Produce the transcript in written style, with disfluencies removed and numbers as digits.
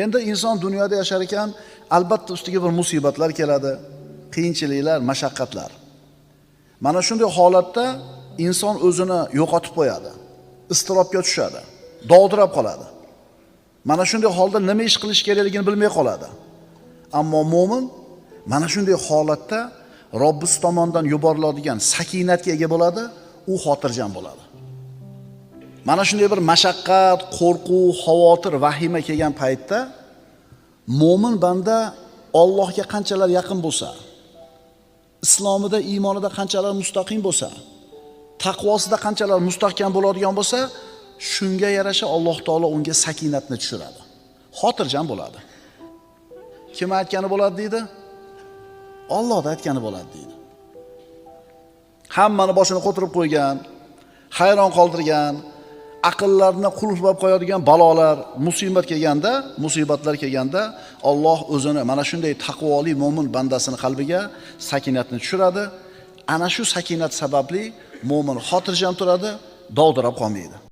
Endi inson dunyoda yashar ekan, albatta ustiga bir musibatlar keladi, qiyinchiliklar, mashaqqatlar. Mana shunday holatda inson o'zini yo'qotib qo'yadi, iztirobga tushadi, dovdirab qoladi. Mana shunday holda nima ish qilish kerakligini bilmay qoladi. Ammo mo'min mana shunday holatda Robbis tomonidan yuboriladigan sakinatga ega bo'ladi, u xotirjam bo'ladi. Mana shunday bir mashaqqat, qo'rquv, xavotir, vahima kelgan paytda mo'min banda Allohga qanchalar yaqin bo'lsa, islomida, iymonida qanchalar mustaqim bo'lsa, taqvosida qanchalar mustahkam bo'ladigan bo'lsa, shunga yarasha Alloh taolo unga sakinatni tushiradi. Xotirjam bo'ladi. Kim aytgani bo'ladi deydi? Allohda aytgani bo'ladi deydi. Hammani boshini qo'tirib qo'ygan, hayron qoldirgan, aqllarni qulflab qo'yadigan balolar, musibatlar kelganda Alloh o'zini mana shunday taqvoli mo'min bandasini qalbiga sakinatni tushiradi. Ana shu sakinat sababli mo'min xotirjam turadi, dovdirab qolmaydi.